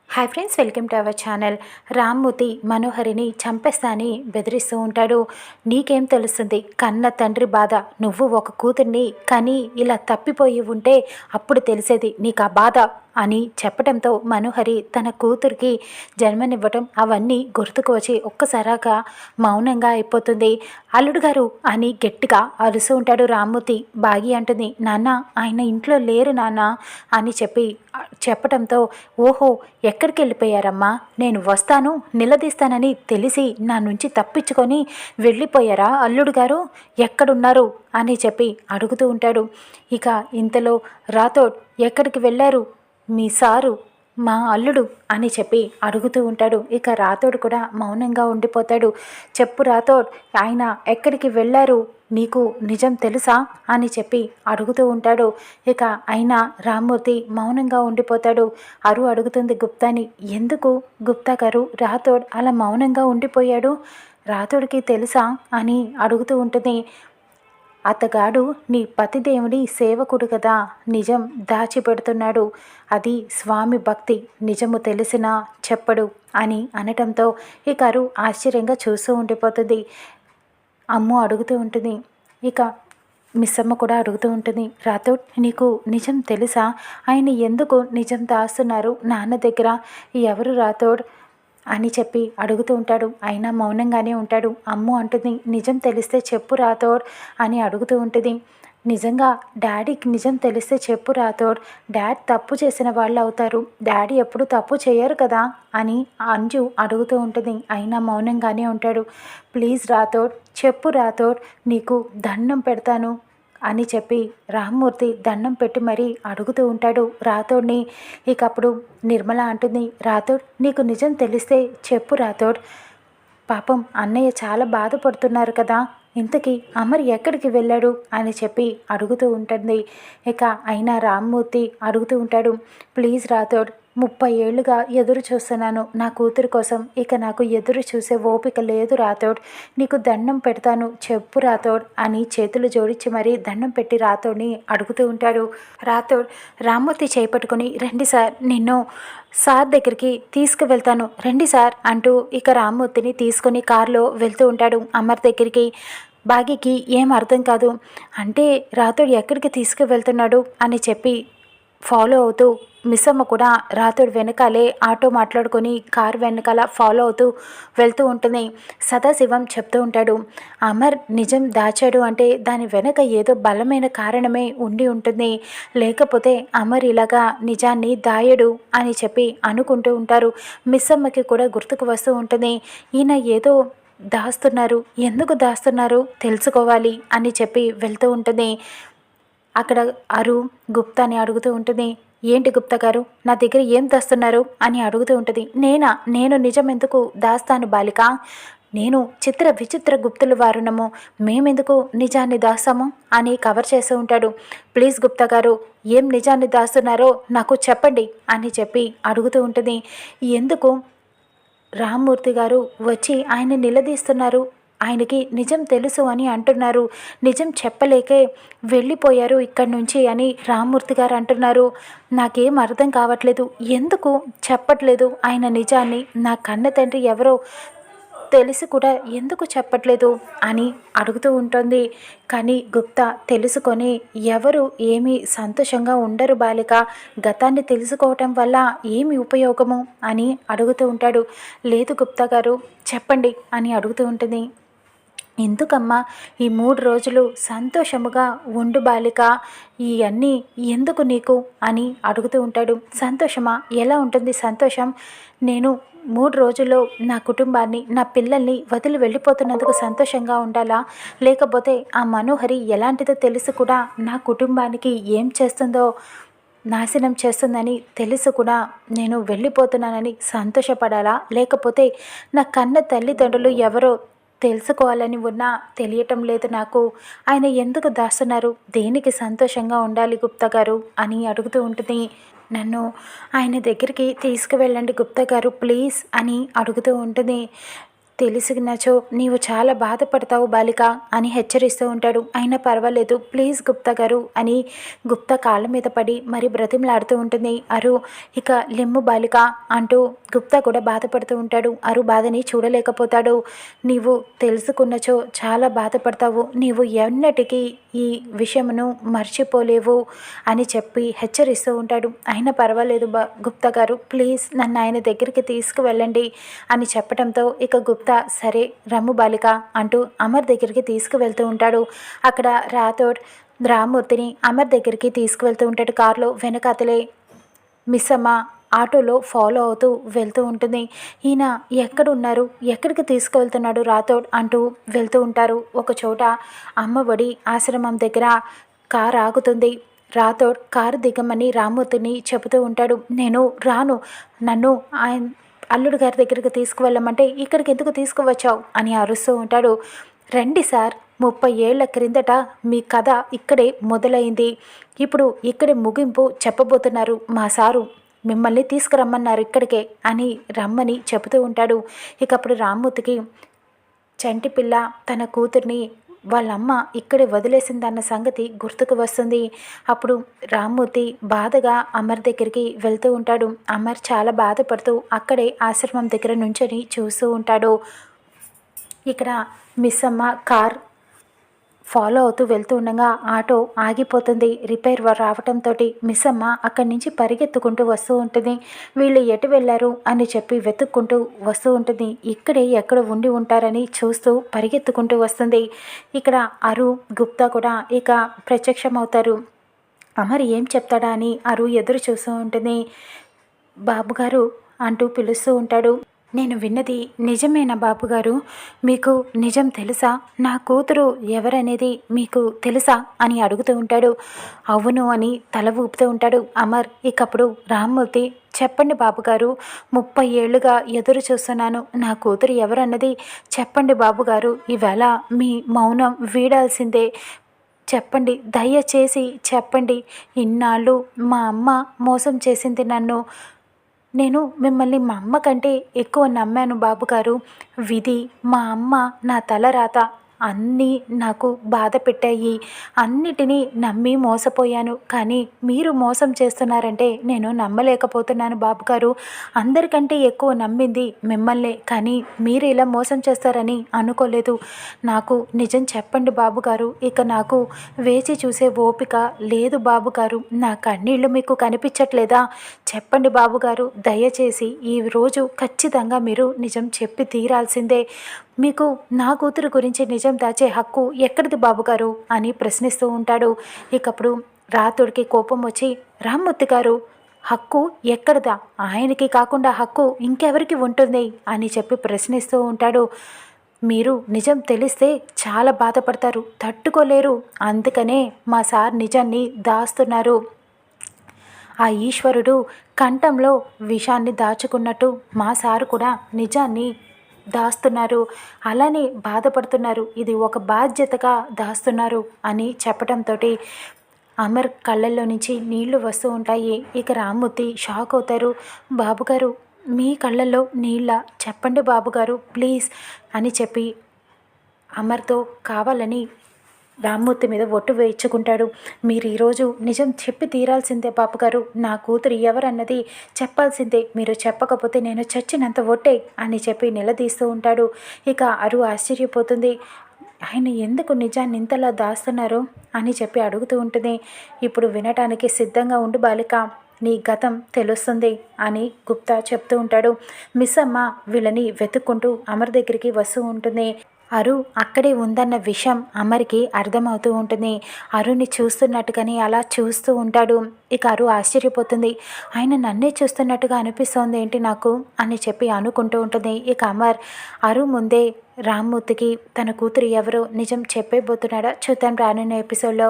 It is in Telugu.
Hi friends, welcome to our channel. Rammurthy మనోహరిని చంపేస్తాని బెదిరిస్తూ ఉంటాడు. నీకేం తెలుస్తుంది కన్న తండ్రి బాధ? నువ్వు ఒక కూతుర్ని కానీ ఇలా తప్పిపోయి ఉంటే అప్పుడు తెలిసేది నీకు ఆ బాధ అని చెప్పడంతో మనోహరి తన కూతురికి జన్మనివ్వటం అవన్నీ గుర్తుకు వచ్చి ఒక్కసారాగా మౌనంగా అయిపోతుంది. అల్లుడు గారు అని గట్టిగా అరుస్తూ ఉంటాడు రామ్మూర్తి. బాగి అంటుంది, నాన్న ఆయన ఇంట్లో లేరు నాన్న అని చెప్పటంతో ఓహో ఎక్కడికి వెళ్ళిపోయారమ్మా, నేను వస్తాను నిలదీస్తానని తెలిసి నా నుంచి తప్పించుకొని వెళ్ళిపోయారా అల్లుడు గారు, ఎక్కడున్నారు అని అడుగుతూ ఉంటాడు. ఇక ఇంతలో రాథోడ్ ఎక్కడికి వెళ్ళారు మీ సారు, మా అల్లుడు అని అడుగుతూ ఉంటాడు. ఇక రాథోడ్ కూడా మౌనంగా ఉండిపోతాడు. చెప్పు రాథోడ్, ఆయన ఎక్కడికి వెళ్ళారు, నీకు నిజం తెలుసా అని అడుగుతూ ఉంటాడు. ఇక అయినా రామ్మూర్తి మౌనంగా ఉండిపోతాడు. అడుగుతుంది గుప్తాని, ఎందుకు గుప్తా గారు రాథోడ్ అలా మౌనంగా ఉండిపోయాడు, రాథోడ్కి తెలుసా అని అడుగుతూ ఉంటుంది. అతగాడు నీ పతిదేవుడి సేవకుడు కదా, నిజం దాచిపెడుతున్నాడు, అది స్వామి భక్తి, నిజము తెలిసినా చెప్పడు అని అనటంతో ఇక ఆశ్చర్యంగా చూస్తూ ఉండిపోతుంది. అమ్ము అడుగుతూ ఉంటుంది. ఇక మిస్సమ్మ కూడా అడుగుతూ ఉంటుంది, రాథోడ్ నీకు నిజం తెలుసా, ఆయన ఎందుకు నిజం దాస్తున్నారు నాన్న దగ్గర, ఎవరు రాథోడ్ అని అడుగుతూ ఉంటాడు. అయినా మౌనంగానే ఉంటాడు. అమ్ము అంటుంది, నిజం తెలిస్తే చెప్పు రాథోడ్ అని అడుగుతూ ఉంటుంది. నిజంగా డాడీకి నిజం తెలిస్తే చెప్పు రాథోడ్, డాడ్ తప్పు చేసిన వాళ్ళు అవుతారు, డాడీ ఎప్పుడు తప్పు చేయరు కదా అని అంజు అడుగుతూ ఉంటుంది. అయినా మౌనంగానే ఉంటాడు. ప్లీజ్ రాథోడ్ చెప్పు రాథోడ్, నీకు దండం పెడతాను అని రామ్మూర్తి దండం పెట్టి మరీ అడుగుతూ ఉంటాడు రాథోడ్ని. ఇక అప్పుడు నిర్మల అంటుంది, రాథోడ్ నీకు నిజం తెలిస్తే చెప్పు రాథోడ్, పాపం అన్నయ్య చాలా బాధపడుతున్నారు కదా, ఇంతకీ అమర్ ఎక్కడికి వెళ్ళాడు అని అడుగుతూ ఉంటుంది. ఇక అయినా రామ్మూర్తి అడుగుతూ ఉంటాడు, ప్లీజ్ రాథోడ్ 30 ఏళ్ళుగా ఎదురు చూస్తున్నాను నా కూతురు కోసం, ఇక నాకు ఎదురు చూసే ఓపిక లేదు రాథోడ్, నీకు దండం పెడతాను చెప్పు రాథోడ్ అని చేతులు జోడించి మరీ దండం పెట్టి రాథోడ్ని అడుగుతూ ఉంటాడు. రాథోడ్ రామ్మూర్తి చేపట్టుకుని, రండి సార్ నిన్ను సార్ దగ్గరికి తీసుకువెళ్తాను రండి సార్ అంటూ ఇక రామ్మూర్తిని తీసుకొని కారులో వెళ్తూ ఉంటాడు అమర్ దగ్గరికి. బాగికి ఏం అర్థం కాదు, అంటే రాథోడ్ ఎక్కడికి తీసుకువెళ్తున్నాడు అని ఫాలో అవుతూ మిస్సమ్మ కూడా రాథోడ్ వెనకాలే ఆటో మాట్లాడుకొని కారు వెనకాల ఫాలో అవుతూ వెళ్తూ ఉంటుంది. సదాశివం చెప్తూ ఉంటాడు, అమర్ నిజం దాచాడు అంటే దాని వెనక ఏదో బలమైన కారణమే ఉండి ఉంటుంది, లేకపోతే అమర్ ఇలాగా నిజాన్ని దాయడు అని అనుకుంటూ ఉంటారు. మిస్సమ్మకి కూడా గుర్తుకు వస్తూ ఉంటుంది, ఈయన ఏదో దాస్తున్నారు, ఎందుకు దాస్తున్నారు తెలుసుకోవాలి అని వెళ్తూ ఉంటుంది. అక్కడ గుప్తాని అడుగుతూ ఉంటుంది, ఏంటి గుప్తా గారు నా దగ్గర ఏం దాస్తున్నారు అని అడుగుతూ ఉంటుంది. నేను నిజం ఎందుకు దాస్తాను బాలిక, నేను చిత్ర విచిత్ర గుప్తులు వారునము, మేమెందుకు నిజాన్ని దాస్తాము అని కవర్ చేస్తూ ఉంటాడు. ప్లీజ్ గుప్తా గారు ఏం నిజాన్ని దాస్తున్నారో నాకు చెప్పండి అని అడుగుతూ ఉంటుంది. ఎందుకు రామ్మూర్తి గారు వచ్చి ఆయన నిలదీస్తున్నారు, ఆయనకి నిజం తెలుసు అని అంటున్నారు, నిజం చెప్పలేకే వెళ్ళిపోయారు ఇక్కడి నుంచి అని రామ్మూర్తి గారు అంటున్నారు, నాకేం అర్థం కావట్లేదు, ఎందుకు చెప్పట్లేదు ఆయన నిజాన్ని, నా కన్న తండ్రి ఎవరో తెలిసి కూడా ఎందుకు చెప్పట్లేదు అని అడుగుతూ ఉంటుంది. కానీ గుప్తా తెలుసుకొని ఎవరు ఏమీ సంతోషంగా ఉండరు బాలిక, గతాన్ని తెలుసుకోవటం వల్ల ఏమి ఉపయోగము అని అడుగుతూ ఉంటాడు. లేదు గుప్తా గారు చెప్పండి అని అడుగుతూ ఉంటుంది. ఎందుకమ్మా ఈ 3 రోజులు సంతోషముగా ఉండు బాలిక, ఇవన్నీ ఎందుకు నీకు అని అడుగుతూ ఉంటాడు. సంతోషమా, ఎలా ఉంటుంది సంతోషం, నేను 3 రోజుల్లో నా కుటుంబాన్ని నా పిల్లల్ని వదిలి వెళ్ళిపోతున్నందుకు సంతోషంగా ఉండాలా, లేకపోతే ఆ మనోహరి ఎలాంటిదో తెలిసి కూడా నా కుటుంబానికి ఏం చేస్తుందో నాశనం చేస్తుందని తెలిసి కూడా నేను వెళ్ళిపోతున్నానని సంతోషపడాలా, లేకపోతే నా కన్న తల్లిదండ్రులు ఎవరో తెలుసుకోవాలని ఉన్నా తెలియటం లేదు నాకు, ఆయన ఎందుకు దాస్తున్నారు, దేనికి సంతోషంగా ఉండాలి గుప్తా గారు అని అడుగుతూ ఉంటుంది. నన్ను ఆయన దగ్గరికి తీసుకువెళ్ళండి గుప్తా గారు ప్లీజ్ అని అడుగుతూ ఉంటుంది. తెలిసినచో నీవు చాలా బాధపడతావు బాలిక అని హెచ్చరిస్తూ ఉంటాడు. అయినా పర్వాలేదు ప్లీజ్ గుప్తా గారు అని గుప్తా కాళ్ళ మీద పడి మరి బ్రతిమలాడుతూ ఉంటుంది అరు. ఇక లెమ్ము బాలిక అంటూ గుప్తా కూడా బాధపడుతూ ఉంటాడు. అరు బాధని చూడలేకపోతాడు. నీవు తెలుసుకున్నచో చాలా బాధపడతావు, నీవు ఎన్నటికీ ఈ విషయమును మర్చిపోలేవు అని చెప్పి హెచ్చరిస్తూ ఉంటాడు. అయినా పర్వాలేదు గుప్తా గారు ప్లీజ్ నన్ను ఆయన దగ్గరికి తీసుకువెళ్ళండి అని చెప్పడంతో ఇక గుప్తా సరే రమ్ము బాలిక అంటూ అమర్ దగ్గరికి తీసుకువెళ్తూ ఉంటాడు. అక్కడ రాథోడ్ రామ్మూర్తిని అమర్ దగ్గరికి తీసుకువెళ్తూ ఉంటాడు. కారులో వెనకాతలే మిస్సమ్మ ఆటోలో ఫాలో అవుతూ వెళ్తూ ఉంటుంది. ఈయన ఎక్కడున్నారు, ఎక్కడికి తీసుకువెళ్తున్నాడు రాథోడ్ అంటూ వెళ్తూ ఉంటారు. ఒక చోట అమ్మఒడి ఆశ్రమం దగ్గర కారు ఆగుతుంది. రాథోడ్ కారు దిగమని రామ్మూర్తిని చెబుతూ ఉంటాడు. నేను రాను, నన్ను ఆయన అల్లుడు గారి దగ్గరికి తీసుకువెళ్ళమంటే ఇక్కడికి ఎందుకు తీసుకువచ్చావు అని అరుస్తూ ఉంటాడు. రండి సార్, 30 ఏళ్ల క్రిందట మీ కథ ఇక్కడే మొదలైంది, ఇప్పుడు ఇక్కడే ముగింపు చెప్పబోతున్నారు మా సారు, మిమ్మల్ని తీసుకురమ్మన్నారు ఇక్కడికే అని రమ్మని చెబుతూ ఉంటాడు. ఇక అప్పుడు రామ్మూర్తికి చంటి పిల్ల తన కూతుర్ని వాళ్ళమ్మ ఇక్కడే వదిలేసిందన్న సంగతి గుర్తుకు వస్తుంది. అప్పుడు రామ్మూర్తి బాధగా అమర్ దగ్గరికి వెళ్తూ ఉంటాడు. అమర్ చాలా బాధపడుతూ అక్కడే ఆశ్రమం దగ్గర నుంచొని చూస్తూ ఉంటాడు. ఇక్కడ మిస్సమ్మ కార్ ఫాలో అవుతూ వెళ్తూ ఉండగా ఆటో ఆగిపోతుంది. రిపేర్ రావటంతో మిస్సమ్మ అక్కడి నుంచి పరిగెత్తుకుంటూ వస్తూ ఉంటుంది. వీళ్ళు ఎటు వెళ్ళారు అని చెప్పి వెతుక్కుంటూ వస్తూ ఉంటుంది. ఇక్కడే ఎక్కడ ఉండి ఉంటారని చూస్తూ పరిగెత్తుకుంటూ వస్తుంది. ఇక్కడ అరు గుప్తా కూడా ఇక ప్రత్యక్షమవుతారు. అమర్ ఏం చెప్తాడా అని అరు ఎదురు చూస్తూ ఉంటుంది. బాబుగారు అంటూ పిలుస్తూ ఉంటాడు. నేను విన్నది నిజమేనా బాబుగారు, మీకు నిజం తెలుసా, నా కూతురు ఎవరనేది మీకు తెలుసా అని అడుగుతూ ఉంటాడు. అవును అని తల ఊపుతూ ఉంటాడు అమర్. ఇకప్పుడు రామ్మూర్తి చెప్పండి బాబుగారు, 30 ఏళ్లుగా ఎదురు చూస్తున్నాను, నా కూతురు ఎవరన్నది చెప్పండి బాబుగారు, ఈవేళ మీ మౌనం వీడాల్సిందే, చెప్పండి దయచేసి చెప్పండి, ఇన్నాళ్ళు మా అమ్మ మోసం చేసింది నన్ను, నేను మిమ్మల్ని మా అమ్మ కంటే ఎక్కువ నమ్మాను బాబుగారు, విధి మా అమ్మ నా తలరాత అన్నీ నాకు బాధ పెట్టాయి, అన్నిటినీ నమ్మి మోసపోయాను, కానీ మీరు మోసం చేస్తున్నారంటే నేను నమ్మలేకపోతున్నాను బాబుగారు, అందరికంటే ఎక్కువ నమ్మింది మిమ్మల్నే, కానీ మీరు ఇలా మోసం చేస్తారని అనుకోలేదు, నాకు నిజం చెప్పండి బాబుగారు, ఇక నాకు వేచి చూసే ఓపిక లేదు బాబుగారు, నా కన్నీళ్ళు మీకు కనిపించట్లేదా, చెప్పండి బాబుగారు, దయచేసి ఈరోజు ఖచ్చితంగా మీరు నిజం చెప్పి తీరాల్సిందే, మీకు నా కూతురు గురించి నిజం దాచే హక్కు ఎక్కడిది బాబుగారు అని ప్రశ్నిస్తూ ఉంటాడు. ఇకప్పుడు రాథోడ్కి కోపం వచ్చి, రామ్మూర్తి గారు హక్కు ఎక్కడిదా, ఆయనకి కాకుండా హక్కు ఇంకెవరికి ఉంటుంది అని చెప్పి ప్రశ్నిస్తూ ఉంటాడు. మీరు నిజం తెలిస్తే చాలా బాధపడతారు, తట్టుకోలేరు, అందుకనే మా సార్ నిజాన్ని దాస్తున్నారు, ఆ ఈశ్వరుడు కంఠంలో విషాన్ని దాచుకున్నట్టు మా సారు కూడా నిజాన్ని దాస్తున్నారు, అలానే బాధపడుతున్నారు, ఇది ఒక బాధ్యతగా దాస్తున్నారు అని చెప్పడంతో అమర్ కళ్ళల్లో నుంచి నీళ్లు వస్తూ ఉంటాయి. ఇక రామ్మూర్తి షాక్ అవుతారు. బాబుగారు మీ కళ్ళల్లో నీళ్ళ, చెప్పండి బాబుగారు ప్లీజ్ అని చెప్పి అమర్తో కావాలని రామ్మూర్తి మీద ఒట్టు వేయించుకుంటాడు. మీరు ఈరోజు నిజం చెప్పి తీరాల్సిందే బాబుగారు, నా కూతురు ఎవరన్నది చెప్పాల్సిందే, మీరు చెప్పకపోతే నేను చచ్చినంత ఒట్టే అని చెప్పి నిలదీస్తూ ఉంటాడు. ఇక అరు ఆశ్చర్యపోతుంది. ఆయన ఎందుకు నిజాన్ని ఇంతలా దాస్తున్నారు అని చెప్పి అడుగుతూ ఉంటుంది. ఇప్పుడు వినటానికి సిద్ధంగా ఉండు బాలిక, నీ గతం తెలుస్తుంది అని గుప్తా చెప్తూ ఉంటాడు. మిస్సమ్మ వీళ్ళని వెతుక్కుంటూ అమర్ దగ్గరికి వస్తూ ఉంటుంది. అరు అక్కడే ఉందన్న విషయం అమర్కి అర్థమవుతూ ఉంటుంది. అరుని చూస్తున్నట్టుగాని అలా చూస్తూ ఉంటాడు. ఇక అరు ఆశ్చర్యపోతుంది. ఆయన నన్నే చూస్తున్నట్టుగా అనిపిస్తోంది ఏంటి నాకు అని చెప్పి అనుకుంటూ ఉంటుంది. ఇక అమర్ అరు ముందే రామ్మూర్తికి తన కూతురు ఎవరో నిజం చెప్పేబోతున్నాడా చూద్దాం రానున్న ఎపిసోడ్లో.